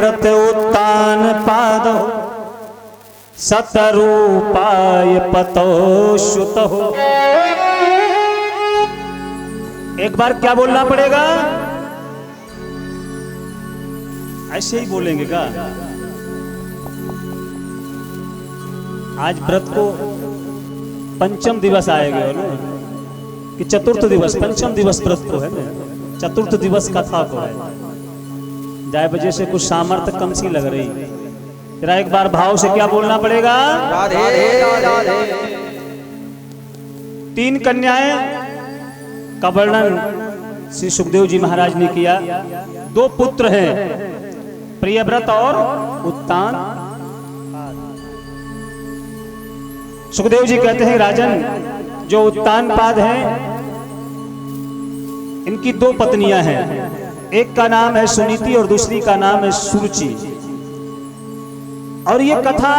प्रियव्रत उत्तान पादो सतरूपाय पतोषुत हो। एक बार क्या बोलना पड़ेगा? ऐसे ही बोलेंगे का? आज व्रत को पंचम दिवस आएगा ना कि चतुर्थ दिवस, पंचम दिवस व्रत को है ना, चतुर्थ दिवस कथा को है। जाए वजह से कुछ सामर्थ्य कम सी लग रही। तेरा एक बार भाव से क्या बोलना पड़ेगा? राधे राधे। 3 कन्याएं का वर्णन श्री सुखदेव जी महाराज ने किया। 2 पुत्र हैं, प्रियव्रत और उत्तान। सुखदेव जी कहते हैं राजन, जो उत्तान पाद हैं इनकी 2 पत्नियां हैं। एक का नाम है सुनीति और दूसरी का नाम है सुरुचि। और ये कथा,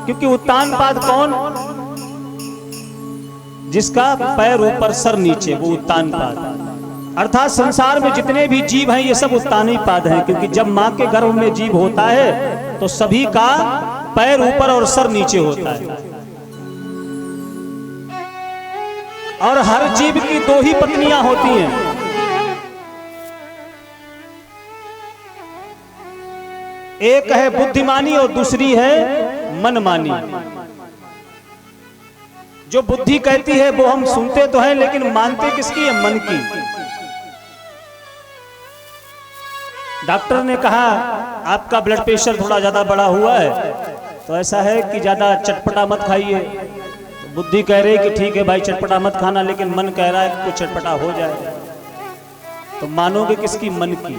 क्योंकि उत्तान पाद कौन? जिसका पैर ऊपर सर नीचे, वो उत्तान पाद। अर्थात संसार में जितने भी जीव हैं ये सब उत्तानी पाद हैं, क्योंकि जब मां के गर्भ में जीव होता है तो सभी का पैर ऊपर और सर नीचे होता है। और हर जीव की 2 ही पत्नियां होती हैं। एक है बुद्धिमानी और दूसरी है मनमानी। जो बुद्धि कहती है वो हम सुनते तो हैं, लेकिन मानते किसकी है? मन की। डॉक्टर ने कहा आपका ब्लड प्रेशर थोड़ा ज्यादा बढ़ा हुआ है, तो ऐसा है कि ज्यादा चटपटा मत खाइए। तो बुद्धि कह रही कि ठीक है भाई चटपटा मत खाना, लेकिन मन कह रहा है कि कुछ चटपटा हो जाए। तो मानोगे किसकी? मन की।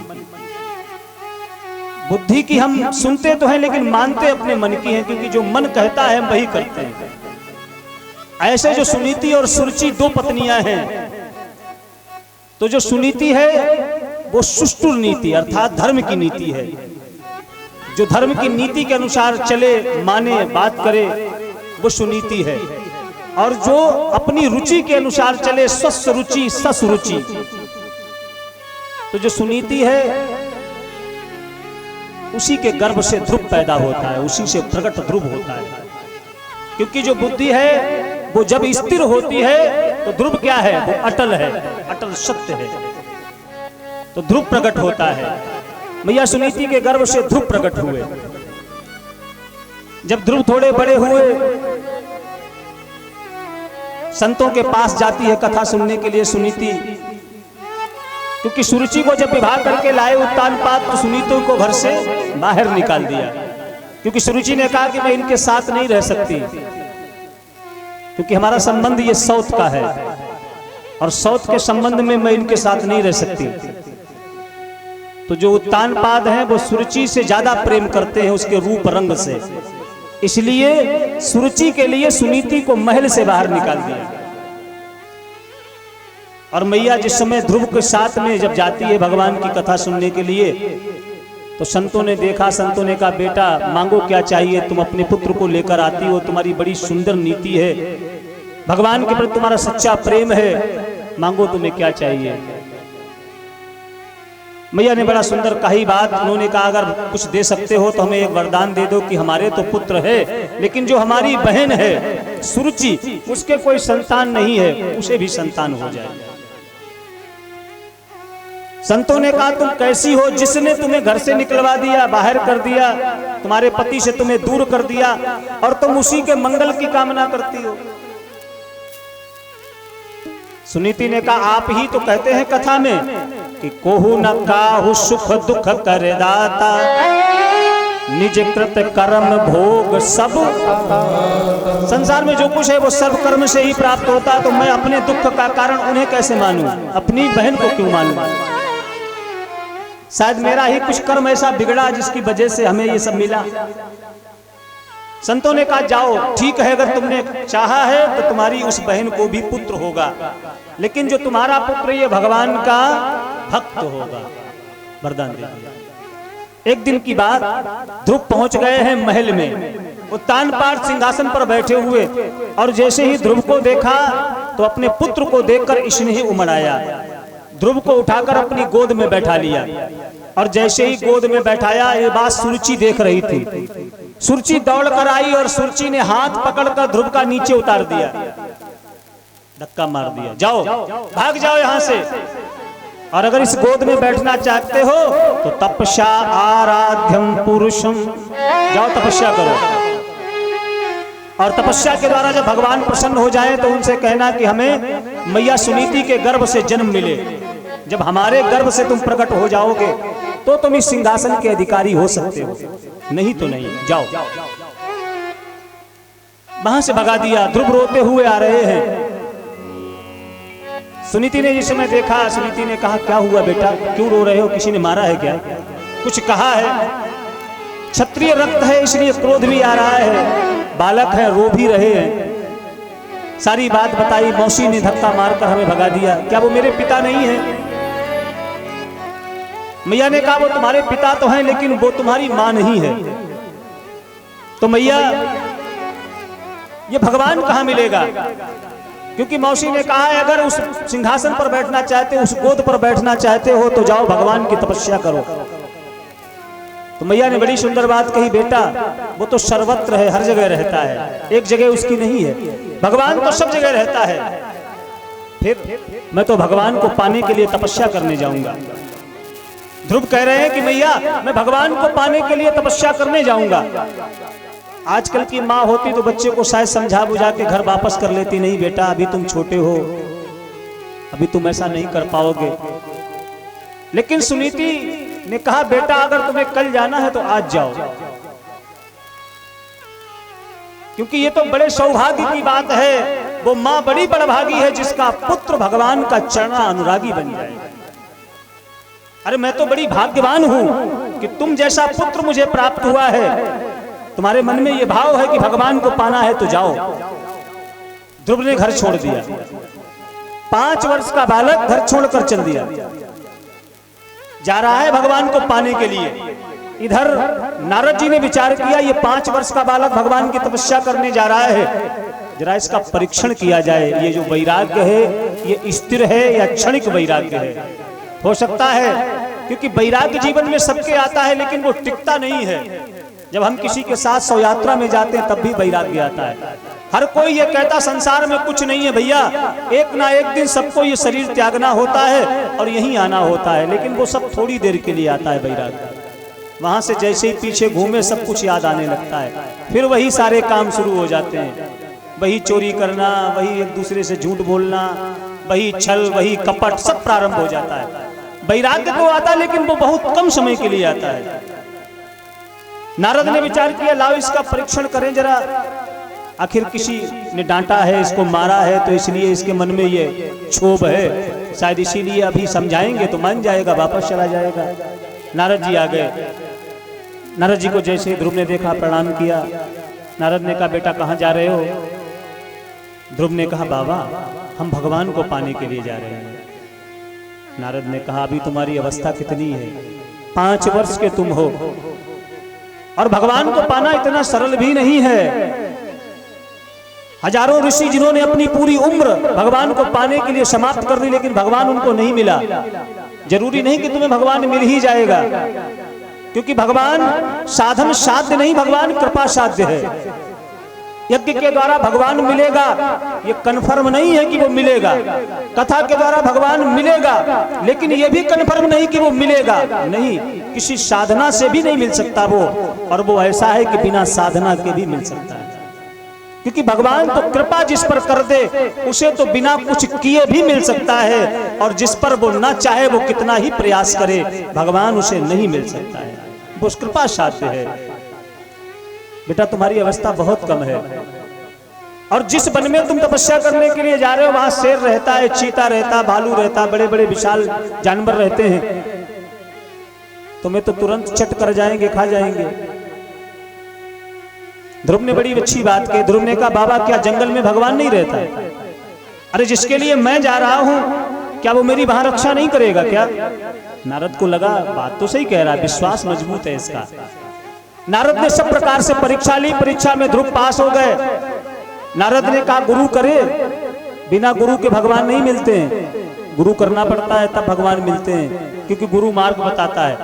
बुद्धि की हम सुनते तो हैं लेकिन मानते अपने मन की हैं, क्योंकि जो मन कहता है हम वही करते हैं। ऐसे जो सुनीति और सुरुचि 2 पत्नियां हैं, तो जो सुनीति है वो सुष्टुर नीति अर्थात धर्म की नीति है। जो धर्म की नीति के अनुसार चले, माने, बात करे, वो सुनीति है। और जो अपनी रुचि के अनुसार चले, स्वस्थ रुचि, ससरुचि, तो जो सुनीति है उसी के गर्भ से ध्रुव पैदा होता है, उसी से प्रकट ध्रुव होता है। क्योंकि जो बुद्धि है वो जब स्थिर होती है तो ध्रुव क्या है? वो अटल है, अटल सत्य है, तो ध्रुव प्रकट होता है। मैया सुनीति के गर्भ से ध्रुव प्रकट हुए। जब ध्रुव थोड़े बड़े हुए, संतों के पास जाती है कथा सुनने के लिए सुनीति, क्योंकि सुरुचि को जब विवाह करके लाए उत्तान पाद, तो सुनीति को घर से बाहर निकाल दिया। क्योंकि सुरुचि ने कहा कि मैं इनके साथ नहीं रह सकती, क्योंकि हमारा संबंध ये सौत का है और सौत के संबंध में मैं इनके साथ नहीं रह सकती। तो जो उत्तान पाद हैं वो सुरुचि से ज्यादा प्रेम करते हैं, उसके रूप रंग से। इसलिए सुरुचि के लिए सुनीति को महल से बाहर निकाल दिया। और मैया जिस समय ध्रुव के साथ में जब जाती है भगवान की कथा सुनने के लिए, तो संतों ने देखा, संतों ने कहा बेटा मांगो क्या चाहिए, तुम अपने पुत्र को लेकर आती हो, तुम्हारी बड़ी सुंदर नीति है, भगवान के प्रति तुम्हारा सच्चा प्रेम है, मांगो तुम्हें क्या चाहिए। मैया ने बड़ा सुंदर कही बात। उन्होंने कहा अगर कुछ दे सकते हो तो हमें एक वरदान दे दो कि हमारे तो पुत्र है, लेकिन जो हमारी बहन है सुरुचि, उसके कोई संतान नहीं है, उसे भी संतान हो जाए। संतों ने कहा तुम कैसी हो, जिसने तुम्हें घर से निकलवा दिया, बाहर कर दिया, तुम्हारे पति से तुम्हें दूर कर दिया, और तुम उसी के मंगल की कामना करती हो। सुनीति ने कहा आप ही तो कहते हैं कथा में कि कोहु न काहु सुख दुख कर दाता, निज कृत कर्म भोग सब। संसार में जो कुछ है वो सर्व कर्म से ही प्राप्त होता, तो मैं अपने दुख का कारण उन्हें कैसे मानूं, अपनी बहन को क्यों मानूं। शायद मेरा ही कुछ कर्म ऐसा बिगड़ा जिसकी वजह से हमें ये सब मिला। संतों ने कहा जाओ ठीक है, अगर तुमने चाहा है तो तुम्हारी उस बहन को भी पुत्र होगा, लेकिन जो तुम्हारा पुत्र ये भगवान का भक्त होगा, वरदान दे दिया। एक दिन की बात, ध्रुव पहुंच गए हैं महल में, उत्तान पाद सिंहासन पर बैठे हुए, और जैसे ही ध्रुव को देखा तो अपने पुत्र को देखकर इसने ही उमड़ आया, ध्रुव को उठाकर अपनी गोद में बैठा लिया। और जैसे ही गोद में बैठाया, ये बात सुरुचि देख रही थी। सुरुचि दौड़ कर आई और सुरुचि ने हाथ पकड़कर ध्रुव का नीचे उतार दिया, धक्का मार दिया, जाओ भाग जाओ यहां से। और अगर इस गोद में बैठना चाहते हो तो तपस्या आराध्यम पुरुषम, जाओ तपस्या करो। और तपस्या के द्वारा जब भगवान प्रसन्न हो जाएं तो उनसे कहना कि हमें मैया सुनीति के गर्भ से जन्म मिले। जब हमारे गर्भ से तुम प्रकट हो जाओगे तो तुम इस सिंहासन के अधिकारी हो सकते हो, नहीं तो नहीं, जाओ। वहां से भगा दिया। ध्रुव रोते हुए आ रहे हैं। सुनीति ने जिस समय देखा, सुनीति ने कहा क्या हुआ बेटा, क्यों रो रहे हो, किसी ने मारा है क्या, कुछ कहा है? क्षत्रिय रक्त है इसलिए क्रोध भी आ रहा है, बालक है रो भी रहे हैं। सारी बात बताई। मौसी ने धक्का मारकर हमें भगा दिया। क्या वो मेरे पिता नहीं है? मैया ने कहा वो तुम्हारे पिता तो हैं लेकिन वो तुम्हारी मां नहीं है। तो मैया ये भगवान कहां मिलेगा? क्योंकि मौसी ने कहा है अगर उस सिंहासन पर बैठना चाहते हो, उस गोद पर बैठना चाहते हो तो जाओ भगवान की तपस्या करो। तो मैया ने बड़ी सुंदर बात कही, बेटा वो तो सर्वत्र है, हर जगह रहता है, एक जगह उसकी नहीं है। भगवान तो सब जगह रहता है। फिर मैं तो भगवान को पाने के लिए तपस्या करने जाऊंगा। ध्रुव कह रहे हैं कि मैया मैं भगवान को पाने के लिए तपस्या करने जाऊंगा। आजकल की माँ होती तो बच्चे को शायद समझा बुझा के घर वापस कर लेती, नहीं बेटा अभी तुम छोटे हो, अभी तुम ऐसा नहीं कर पाओगे। लेकिन सुनीति ने कहा बेटा अगर तुम्हें कल जाना है तो आज जाओ, क्योंकि ये तो बड़े सौभाग्य की बात है। वो माँ बड़ी बड़भागी है जिसका पुत्र भगवान का चरणा अनुरागी बन जाए। अरे मैं तो बड़ी भाग्यवान हूं कि तुम जैसा पुत्र मुझे प्राप्त हुआ है। तुम्हारे मन में ये भाव है कि भगवान को पाना है तो जाओ। ध्रुव ने घर छोड़ दिया। 5 वर्ष का बालक घर छोड़कर चल दिया, जा रहा है भगवान को पाने के लिए। इधर नारद जी ने विचार किया ये 5 वर्ष का बालक भगवान की तपस्या करने जा रहा है, जरा इसका परीक्षण किया जाए। ये जो वैराग्य है ये स्थिर है या क्षणिक वैराग्य है? हो सकता है क्योंकि वैराग्य जीवन में सबके आता है लेकिन वो टिकता नहीं है। जब हम किसी के साथ शव यात्रा में जाते हैं तब भी वैराग्य आता है। हर कोई ये कहता संसार में कुछ नहीं है भैया, एक ना एक दिन सबको ये शरीर त्यागना होता है और यहीं आना होता है, लेकिन वो सब थोड़ी देर के लिए आता है वैराग्य। वहां से जैसे ही पीछे घूमे सब कुछ याद आने लगता है, फिर वही सारे काम शुरू हो जाते हैं। वही चोरी करना, वही एक दूसरे से झूठ बोलना, वही छल, वही कपट, सब प्रारंभ हो जाता है। वैराग्य तो आता है लेकिन वो बहुत कम समय के लिए आता है। नारद ने विचार किया लाओ इसका परीक्षण करें जरा, आखिर किसी ने डांटा है, इसको मारा है तो इसलिए इसके मन में ये क्षोभ है, शायद इसीलिए अभी समझाएंगे तो मान जाएगा, वापस चला जाएगा। नारद जी आ गए। नारद जी को जैसे ध्रुव ने देखा प्रणाम किया। नारद ने कहा बेटा कहाँ जा रहे हो? ध्रुव ने कहा बाबा हम भगवान को पाने के लिए जा रहे हैं। नारद ने कहा अभी तुम्हारी अवस्था कितनी है? 5 वर्ष के तुम हो और भगवान को पाना इतना सरल भी नहीं है। हजारों ऋषि जिन्होंने अपनी पूरी उम्र भगवान को पाने के लिए समाप्त कर दी लेकिन भगवान उनको नहीं मिला। जरूरी नहीं कि तुम्हें भगवान मिल ही जाएगा, क्योंकि भगवान साधन साध्य नहीं, भगवान कृपा साध्य है। यज्ञ के द्वारा भगवान मिलेगा ये कन्फर्म नहीं है कि वो मिलेगा, कथा के द्वारा भगवान मिलेगा लेकिन ये भी कन्फर्म नहीं कि वो मिलेगा नहीं, किसी साधना से भी नहीं मिल सकता वो, और वो ऐसा है कि बिना साधना के भी मिल सकता है। क्योंकि भगवान तो कृपा जिस पर कर दे उसे तो बिना कुछ किए भी मिल सकता है, और जिस पर वो ना चाहे वो कितना ही प्रयास करे भगवान उसे नहीं मिल सकता है। वो कृपा साध्य है। बेटा तुम्हारी अवस्था बहुत कम है, और जिस वन में तुम तपस्या करने के लिए जा रहे हो वहां शेर रहता है, चीता रहता, भालू रहता, बड़े बड़े विशाल जानवर रहते हैं, तुम्हें तो तुरंत चट कर जाएंगे, खा जाएंगे। ध्रुव ने बड़ी अच्छी बात कही। ध्रुव ने कहा बाबा क्या जंगल में भगवान नहीं रहता है? अरे जिसके लिए मैं जा रहा हूं क्या वो मेरी वहां रक्षा नहीं करेगा क्या? नारद को लगा बात तो सही कह रहा है, विश्वास मजबूत है इसका। नारद ने सब प्रकार से परीक्षा ली, परीक्षा में ध्रुव पास हो गए। नारद ने कहा गुरु करे, बिना गुरु के भगवान नहीं मिलते हैं। गुरु करना पड़ता है तब भगवान मिलते हैं, क्योंकि गुरु मार्ग बताता है।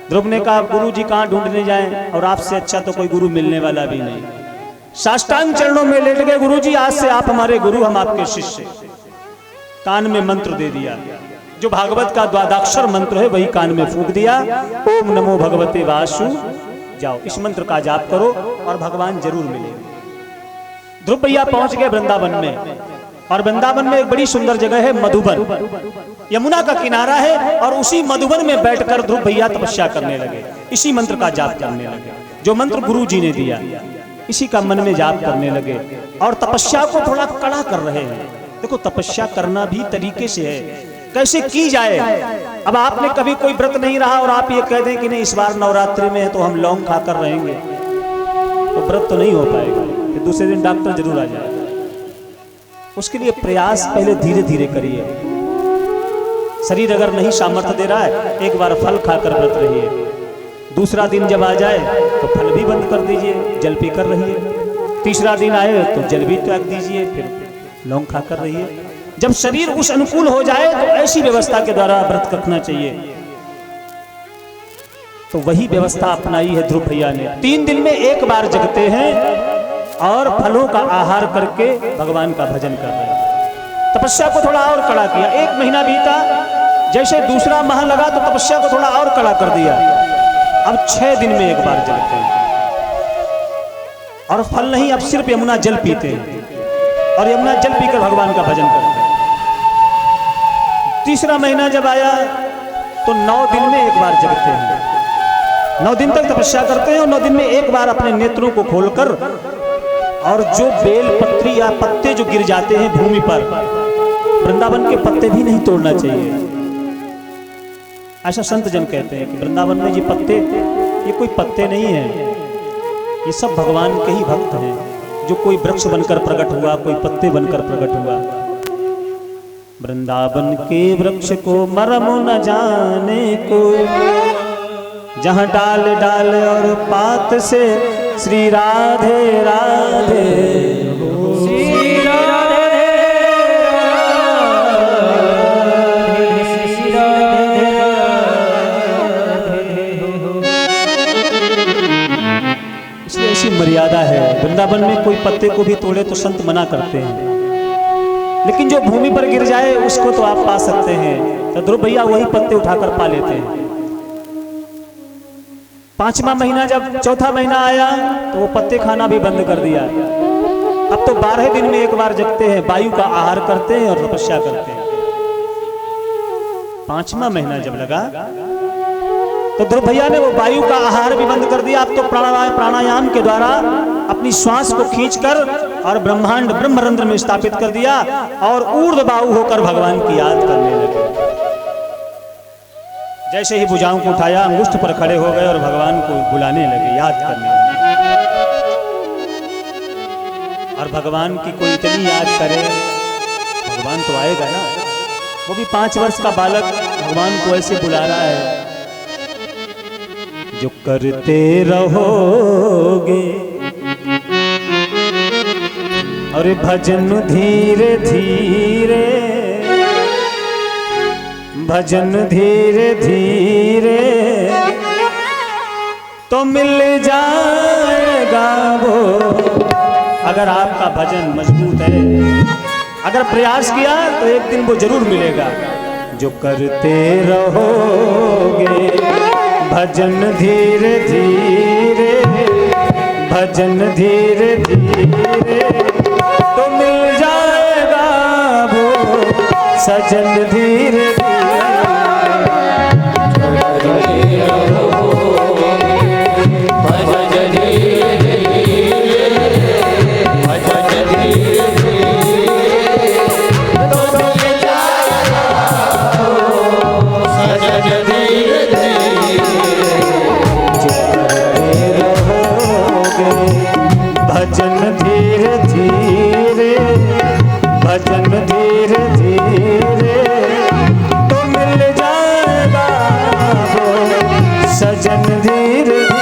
ध्रुव ने कहा गुरु जी कहाँ ढूंढने जाएं, और आपसे अच्छा तो कोई गुरु मिलने वाला भी नहीं। साष्टांग चरणों में लेट गए, गुरु जी आज से आप हमारे गुरु, हम आपके शिष्य। कान में मंत्र दे दिया, जो भागवत का द्वादक्षर मंत्र है वही कान में फूंक दिया। ओम नमो भगवते वासु, जाओ इस मंत्र का जाप करो और भगवान जरूर मिलेंगे। ध्रुव भैया पहुंच गए वृंदावन में, और वृंदावन में एक बड़ी सुंदर जगह है मधुबन, यमुना का किनारा है, और उसी मधुबन में बैठकर ध्रुव भैया तपस्या करने लगे, इसी मंत्र का जाप करने लगे। जो मंत्र गुरु जी ने दिया इसी का मन में जाप करने लगे, और तपस्या को थोड़ा कड़ा कर रहे हैं। देखो तपस्या करना भी तरीके से है, कैसे की जाए। अब आपने कभी कोई व्रत नहीं रहा और आप ये कह दें कि नहीं इस बार नवरात्रि में है तो हम लौंग खाकर रहेंगे, तो व्रत तो नहीं हो पाएगा, फिर दूसरे दिन डॉक्टर जरूर आ जाएगा। उसके लिए प्रयास पहले धीरे धीरे करिए। शरीर अगर नहीं सामर्थ्य दे रहा है, एक बार फल खाकर व्रत रहिए, दूसरा दिन जब आ जाए तो फल भी बंद कर दीजिए, जल पी कर रहिए, तीसरा दिन आए तो जल भी त्याग दीजिए, फिर लौंग खाकर रहिए। जब शरीर उस अनुकूल हो जाए तो ऐसी व्यवस्था के द्वारा व्रत रखना चाहिए। तो वही व्यवस्था अपनाई है ध्रुव भैया ने। 3 दिन में एक बार जगते हैं और फलों का आहार करके भगवान का भजन कर रहे हैं। तपस्या को थोड़ा और कड़ा किया। 1 महीना बीता, जैसे दूसरा माह लगा तो तपस्या को थोड़ा और कड़ा कर दिया। अब 6 दिन में एक बार जगते हैं, और फल नहीं, अब सिर्फ यमुना जल पीते हैं, और यमुना जल पीकर भगवान का भजन करते हैं। तीसरा महीना जब आया तो 9 दिन में एक बार जगते हैं, 9 दिन तक तपस्या करते हैं, और 9 दिन में एक बार अपने नेत्रों को खोलकर, और जो बेल पत्री या पत्ते जो गिर जाते हैं भूमि पर, वृंदावन के पत्ते भी नहीं तोड़ना चाहिए। ऐसा संत जन कहते हैं कि वृंदावन में ये पत्ते, ये कोई पत्ते नहीं है, ये सब भगवान के ही भक्त हैं। जो कोई वृक्ष बनकर प्रकट हुआ, कोई पत्ते बनकर प्रकट हुआ। वृंदावन के वृक्ष को मरम न जाने को, जहाँ डाल डाल और पात से श्री राधे राधे हो, श्री राधे इसलिए ऐसी मर्यादा है। वृंदावन में कोई पत्ते को भी तोड़े तो संत मना करते हैं, लेकिन जो भूमि पर गिर जाए उसको तो आप पा सकते हैं। तो ध्रुव भैया वही पत्ते उठाकर पा लेते हैं। 5वां महीना जब 4था महीना आया तो वो पत्ते खाना भी बंद कर दिया। अब तो 12 दिन में एक बार जगते हैं, वायु का आहार करते हैं और तपस्या करते हैं। 5वां महीना जब लगा तो ध्रुव भैया ने वो वायु का आहार भी बंद कर दिया। अब तो प्राणायाम के द्वारा अपनी श्वास को खींचकर और ब्रह्मांड ब्रह्मरंध्र में स्थापित कर दिया, और ऊर्ध्वबाहु होकर भगवान की याद करने लगे। जैसे ही भुजाओं को उठाया, अंगुष्ठ पर खड़े हो गए और भगवान को बुलाने लगे, याद करने लगे। और भगवान की कोई इतनी याद करे, भगवान तो आएगा ना। वो भी 5 वर्ष का बालक भगवान को ऐसे बुला रहा है, जो करते रहोगे और भजन धीरे धीरे, भजन धीरे धीरे तो मिल जाएगा वो। अगर आपका भजन मजबूत है, अगर प्रयास किया तो एक दिन वो जरूर मिलेगा। जो करते रहोगे भजन धीरे धीरे, भजन धीरे धीरे तो मिल जाएगा वो सजन धीरे भजन धीरे धीरे, भजन धीरे धीरे तो मिल जाएगा वो सजन धीरे धीरे।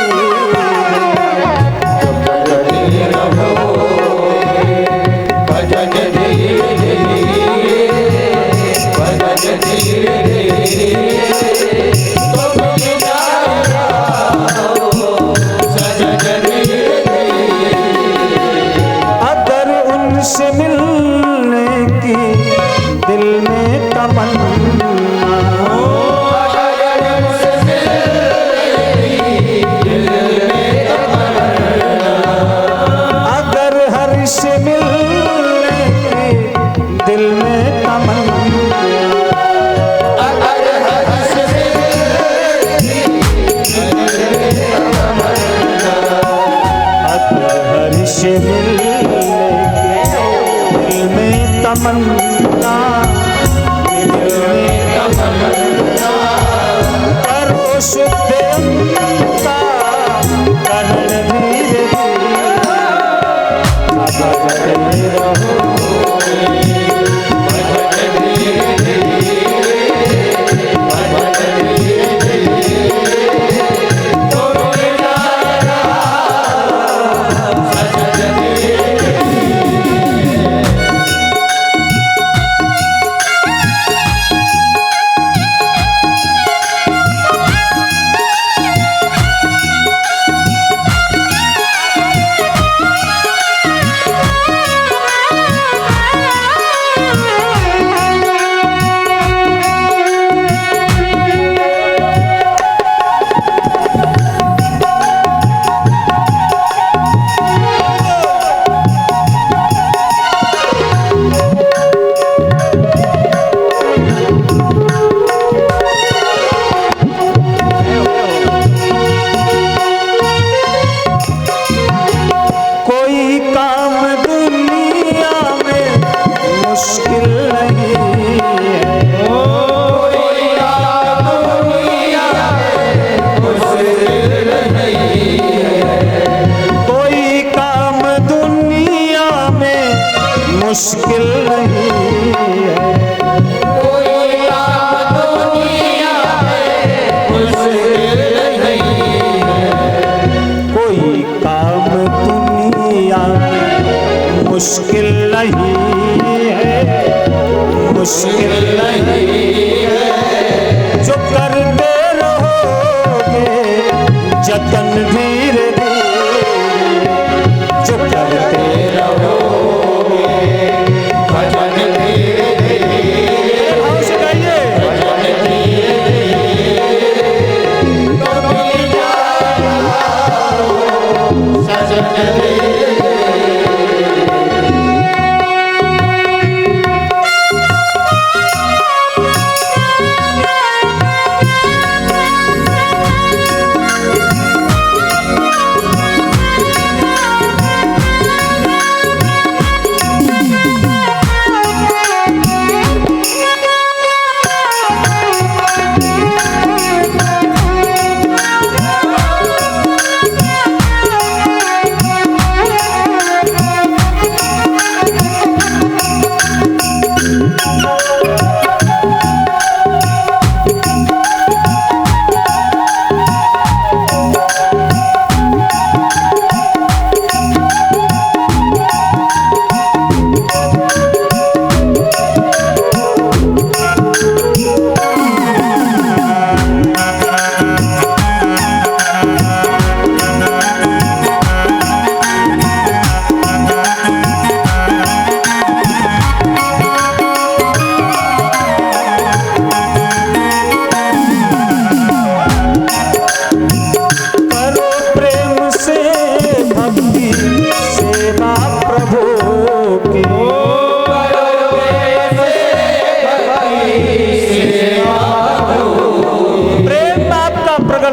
तुझसे मिलने की दिल में तमन्ना, दिल में तमन्ना, करो शुद्ध अंता करण धीरे धीरे रहो मुश्किल नहीं है, कोई काम दुनिया में मुश्किल नहीं है, कोई काम दुनिया में मुश्किल नहीं है, मुश्किल नहीं है, जो करते रहोगे जतन धीरे धीरे, जो करते रहोगे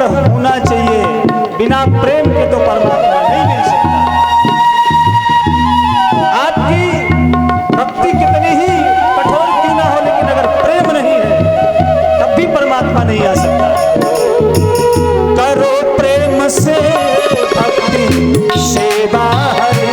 होना चाहिए, बिना प्रेम के तो परमात्मा नहीं मिल सकता। आपकी भक्ति कितनी ही कठोर क्यों ना हो, लेकिन अगर प्रेम नहीं है तब भी परमात्मा नहीं आ सकता। करो प्रेम से भक्ति सेवा हरि,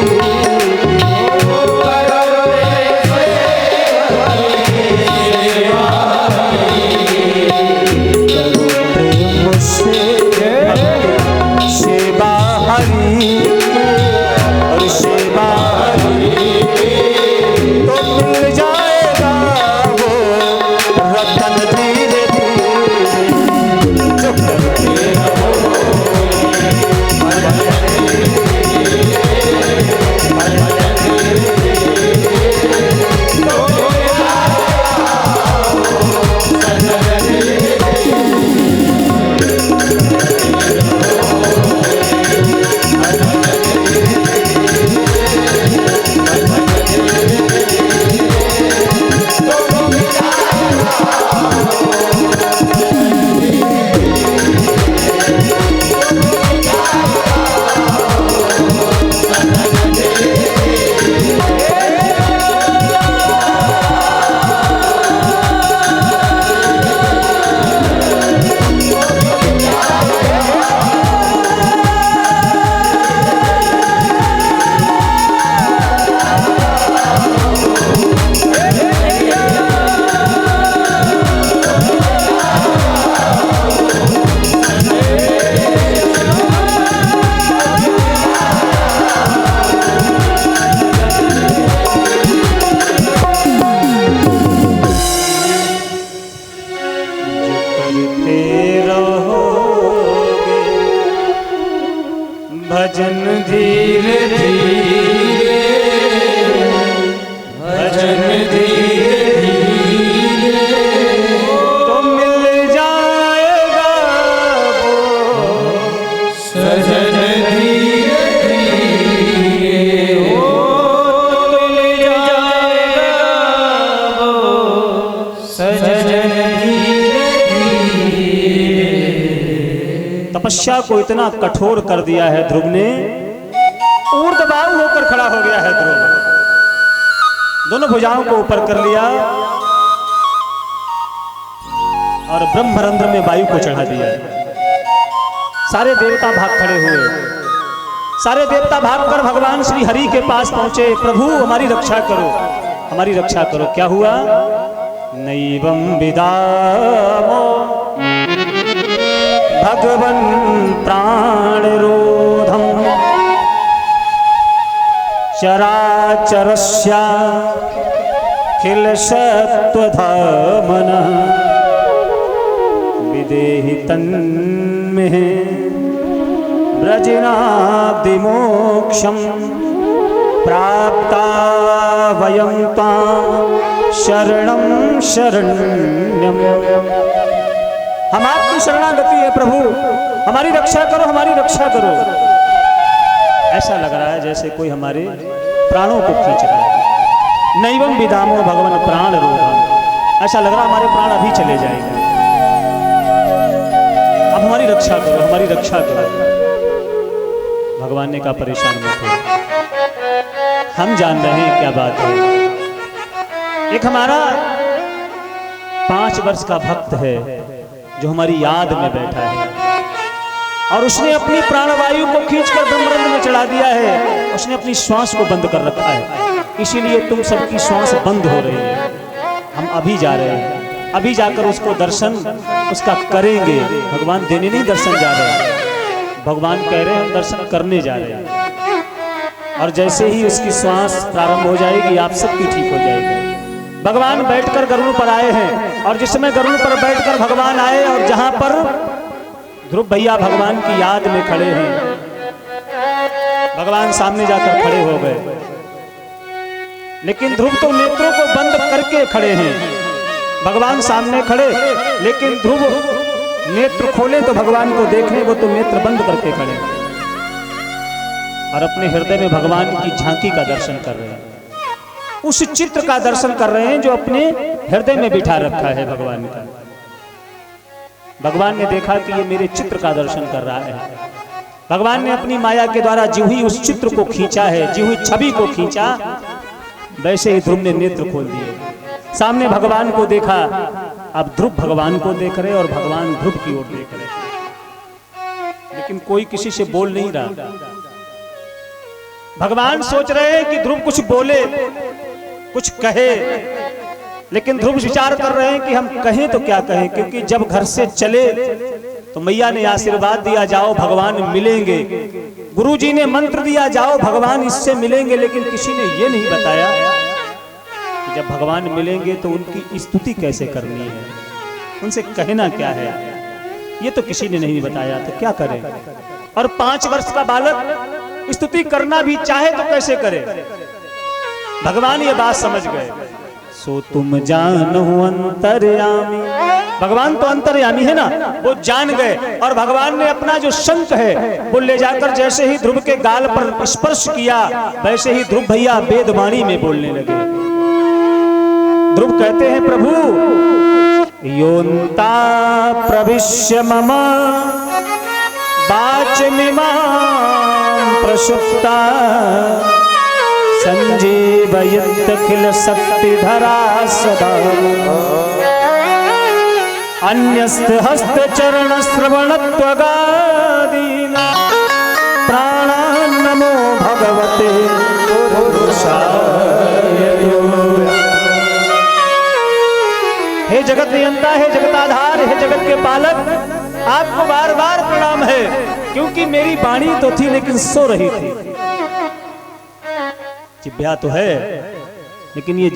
भजन धीरे धीरे, भजन धीरे धीरे, तो मिल जाएगा वो सजन धीरे धीरे, तो मिल जाएगा वो सजन धीरे धीरे। तपस्या को इतना कठोर कर दिया है ध्रुव ने, ऊर्ध्वबाहु होकर खड़ा हो गया है ध्रुव, दोनों भुजाओं को ऊपर कर लिया और ब्रह्मरंध्र में वायु को चढ़ा दिया। सारे देवता भाग खड़े हुए, सारे देवता भागकर भगवान श्री हरि के पास पहुंचे। प्रभु हमारी रक्षा करो, हमारी रक्षा करो। क्या हुआ? नैवं विदामो भगवन् प्राणरोधम चराचरस्याखिल सत्त्वधामनः विदेहि तन्मे व्रजनाब्धिमोक्षं प्राप्ता वयं त्वां शरणं शरण्यम्। हम आपकी शरणागति है प्रभु, हमारी रक्षा करो, हमारी रक्षा करो। ऐसा लग रहा है जैसे कोई हमारे प्राणों को खींच रहा है। नैवं विदामो भगवन प्राण रोधम, ऐसा लग रहा है हमारे प्राण अभी चले जाएंगे। अब हमारी रक्षा करो, हमारी रक्षा करो। भगवान ने कहा परेशान मत हो, हम जान रहे हैं क्या बात है। एक हमारा 5 वर्ष का भक्त है जो हमारी याद में बैठा है और उसने अपनी प्राणवायु को खींचकर ब्रह्मरंध्र में चढ़ा दिया है। उसने अपनी श्वास को बंद कर रखा है, इसीलिए तुम सबकी श्वास बंद हो रही है। हम अभी जा रहे हैं, अभी जाकर उसको दर्शन उसका करेंगे। भगवान देने नहीं दर्शन जा रहे हैं, भगवान कह रहे हैं हम दर्शन करने जा रहे हैं। और जैसे ही उसकी श्वास प्रारंभ हो जाएगी आप सबकी ठीक हो जाएगी। भगवान बैठकर गरुड़ पर आए हैं और जिस समय गरुड़ पर बैठकर भगवान आए और जहां पर ध्रुव भैया भगवान की याद में खड़े हैं, भगवान सामने जाकर खड़े हो गए। लेकिन ध्रुव तो नेत्रों को बंद करके खड़े हैं, भगवान सामने खड़े, लेकिन ध्रुव नेत्र खोले तो भगवान को देखने, वो तो नेत्र बंद करके खड़े और अपने हृदय में भगवान की झांकी का दर्शन कर रहे हैं। उस चित्र का दर्शन कर रहे हैं जो अपने हृदय में बिठा रखा है भगवान का। भगवान ने देखा कि ये मेरे चित्र का दर्शन कर रहा है। भगवान ने अपनी माया के द्वारा जी हुई उस चित्र को खींचा है, जी हुई छवि को खींचा। वैसे ही ध्रुव ने नेत्र खोल दिए, सामने भगवान को देखा। अब ध्रुव भगवान को देख रहे और भगवान ध्रुव की ओर देख रहे, लेकिन कोई किसी से बोल नहीं रहा। भगवान सोच रहे हैं कि ध्रुव कुछ बोले, कुछ कहे, लेकिन ध्रुव विचार कर रहे हैं कि हम कहें तो क्या कहें, क्योंकि जब घर से चले तो मैया ने आशीर्वाद दिया जाओ भगवान मिलेंगे, गुरुजी ने मंत्र दिया जाओ भगवान इससे मिलेंगे, लेकिन किसी ने ये नहीं बताया कि जब भगवान मिलेंगे तो उनकी स्तुति कैसे करनी है, उनसे कहना क्या है, ये तो किसी ने नहीं बताया। तो क्या करें? और 5 वर्ष का बालक स्तुति करना भी चाहे तो कैसे करे? भगवान ये बात समझ गए। सो तुम जानो अंतर्यामी, भगवान तो अंतर्यामी है ना, वो जान गए और भगवान ने अपना जो शंख है वो ले जाकर जैसे ही ध्रुव के गाल पर स्पर्श किया, वैसे ही ध्रुव भैया वेदवाणी में बोलने लगे। ध्रुव कहते हैं प्रभु योन्ता प्रविश्य मम वाचमिमां प्रसुप्ता संजीवयत्यखिल शक्तिधरा सदा अन्यस्त हस्त चरण श्रवणत्वगादीना प्राणान् नमो भगवते पुरुषाय। हे जगत नियंता, हे जगताधार, हे जगत के पालक, आपको बार बार प्रणाम है, क्योंकि मेरी वाणी तो थी लेकिन सो रही थी। जिह्वा तो है लेकिन ये